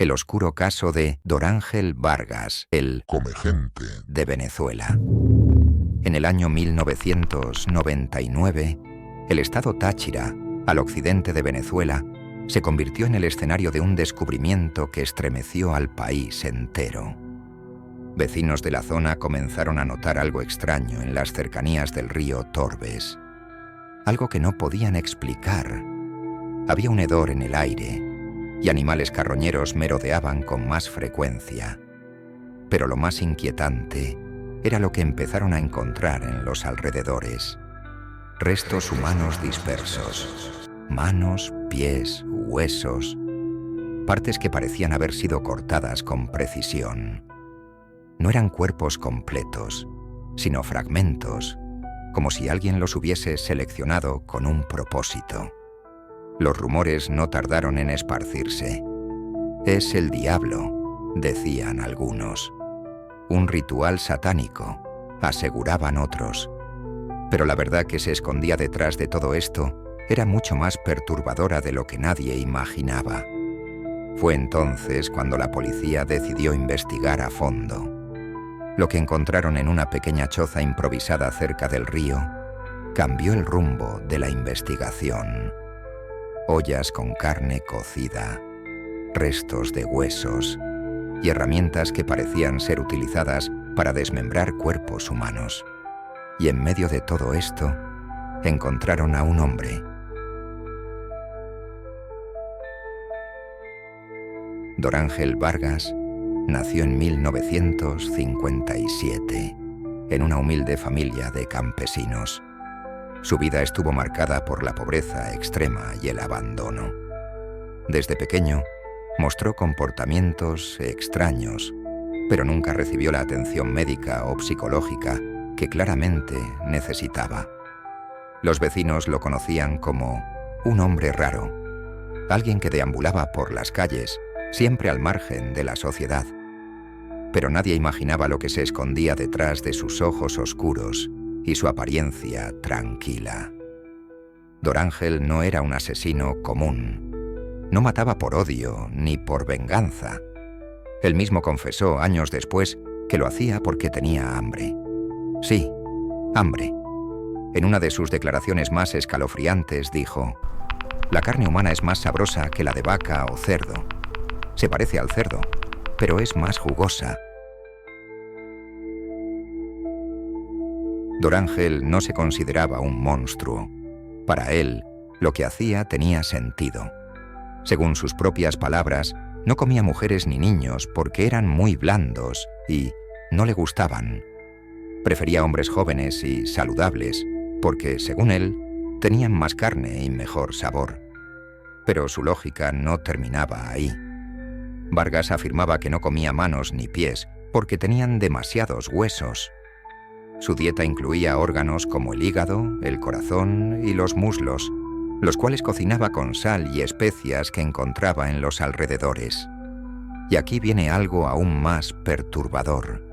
el oscuro caso de Dorángel Vargas, el Comegente de Venezuela. En el año 1999, el estado Táchira, al occidente de Venezuela, se convirtió en el escenario de un descubrimiento que estremeció al país entero. Vecinos de la zona comenzaron a notar algo extraño en las cercanías del río Torbes. Algo que no podían explicar. Había un hedor en el aire y animales carroñeros merodeaban con más frecuencia. Pero lo más inquietante era lo que empezaron a encontrar en los alrededores. Restos humanos dispersos. Manos, pies, huesos. Partes que parecían haber sido cortadas con precisión. No eran cuerpos completos, sino fragmentos, como si alguien los hubiese seleccionado con un propósito. Los rumores no tardaron en esparcirse. Es el diablo, decían algunos. Un ritual satánico, aseguraban otros. Pero la verdad que se escondía detrás de todo esto era mucho más perturbadora de lo que nadie imaginaba. Fue entonces cuando la policía decidió investigar a fondo. Lo que encontraron en una pequeña choza improvisada cerca del río cambió el rumbo de la investigación. Ollas con carne cocida, restos de huesos y herramientas que parecían ser utilizadas para desmembrar cuerpos humanos. Y en medio de todo esto, encontraron a un hombre. Dorángel Vargas nació en 1957, en una humilde familia de campesinos. Su vida estuvo marcada por la pobreza extrema y el abandono. Desde pequeño, mostró comportamientos extraños, pero nunca recibió la atención médica o psicológica que claramente necesitaba. Los vecinos lo conocían como un hombre raro, alguien que deambulaba por las calles, siempre al margen de la sociedad. Pero nadie imaginaba lo que se escondía detrás de sus ojos oscuros y su apariencia tranquila. Dorángel no era un asesino común. No mataba por odio ni por venganza. Él mismo confesó años después que lo hacía porque tenía hambre. Sí, hambre. En una de sus declaraciones más escalofriantes dijo: «La carne humana es más sabrosa que la de vaca o cerdo. Se parece al cerdo, pero es más jugosa». Dorángel no se consideraba un monstruo. Para él, lo que hacía tenía sentido. Según sus propias palabras, no comía mujeres ni niños porque eran muy blandos y no le gustaban. Prefería hombres jóvenes y saludables porque, según él, tenían más carne y mejor sabor. Pero su lógica no terminaba ahí. Vargas afirmaba que no comía manos ni pies porque tenían demasiados huesos. Su dieta incluía órganos como el hígado, el corazón y los muslos, los cuales cocinaba con sal y especias que encontraba en los alrededores. Y aquí viene algo aún más perturbador.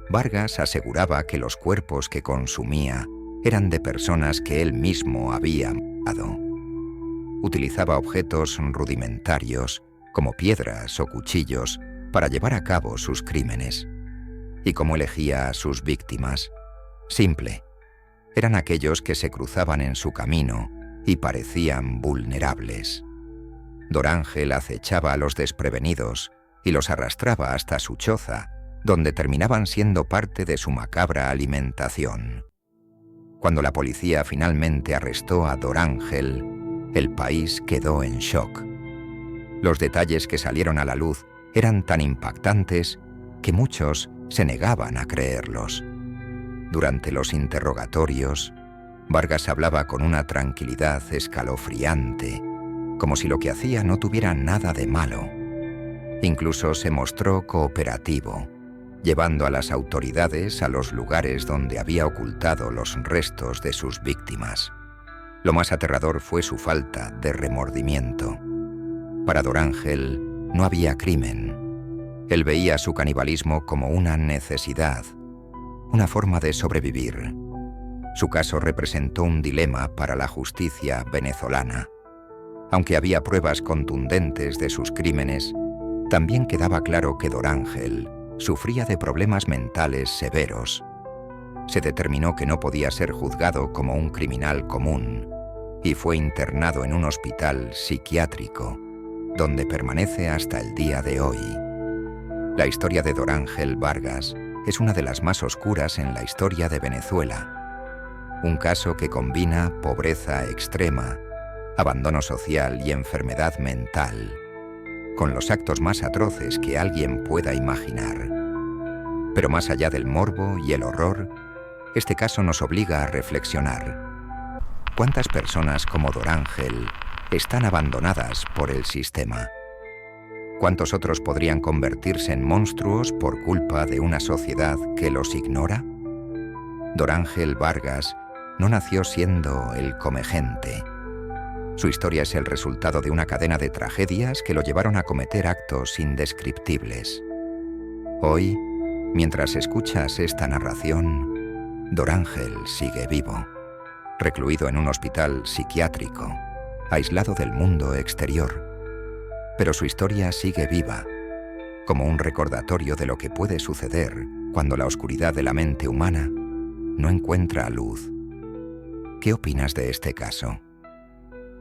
Vargas aseguraba que los cuerpos que consumía eran de personas que él mismo había matado. Utilizaba objetos rudimentarios, como piedras o cuchillos, para llevar a cabo sus crímenes. ¿Y cómo elegía a sus víctimas? Simple. Eran aquellos que se cruzaban en su camino y parecían vulnerables. Dorángel acechaba a los desprevenidos y los arrastraba hasta su choza, donde terminaban siendo parte de su macabra alimentación. Cuando la policía finalmente arrestó a Dorángel, el país quedó en shock. Los detalles que salieron a la luz eran tan impactantes que muchos se negaban a creerlos. Durante los interrogatorios, Vargas hablaba con una tranquilidad escalofriante, como si lo que hacía no tuviera nada de malo. Incluso se mostró cooperativo, llevando a las autoridades a los lugares donde había ocultado los restos de sus víctimas. Lo más aterrador fue su falta de remordimiento. Para Dorángel no había crimen. Él veía su canibalismo como una necesidad, una forma de sobrevivir. Su caso representó un dilema para la justicia venezolana. Aunque había pruebas contundentes de sus crímenes, También quedaba claro que Dorángel sufría de problemas mentales severos. Se determinó que no podía ser juzgado como un criminal común y fue internado en un hospital psiquiátrico, donde permanece hasta el día de hoy. La historia de Dorángel Vargas es una de las más oscuras en la historia de Venezuela. Un caso que combina pobreza extrema, abandono social y enfermedad mental, con los actos más atroces que alguien pueda imaginar. Pero más allá del morbo y el horror, este caso nos obliga a reflexionar. ¿Cuántas personas como Dorángel están abandonadas por el sistema? ¿Cuántos otros podrían convertirse en monstruos por culpa de una sociedad que los ignora? Dorángel Vargas no nació siendo el comegente. Su historia es el resultado de una cadena de tragedias que lo llevaron a cometer actos indescriptibles. Hoy, mientras escuchas esta narración, Dorángel sigue vivo, recluido en un hospital psiquiátrico, aislado del mundo exterior. Pero su historia sigue viva, como un recordatorio de lo que puede suceder cuando la oscuridad de la mente humana no encuentra luz. ¿Qué opinas de este caso?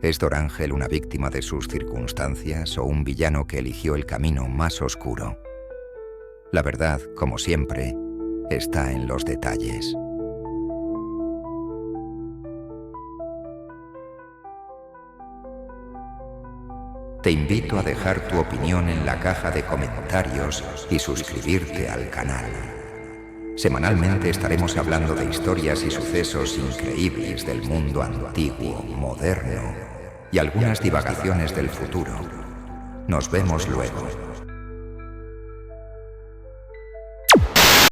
¿Es Dorángel una víctima de sus circunstancias o un villano que eligió el camino más oscuro? La verdad, como siempre, está en los detalles. Te invito a dejar tu opinión en la caja de comentarios y suscribirte al canal. Semanalmente estaremos hablando de historias y sucesos increíbles del mundo antiguo, moderno y algunas divagaciones del futuro. Nos vemos luego.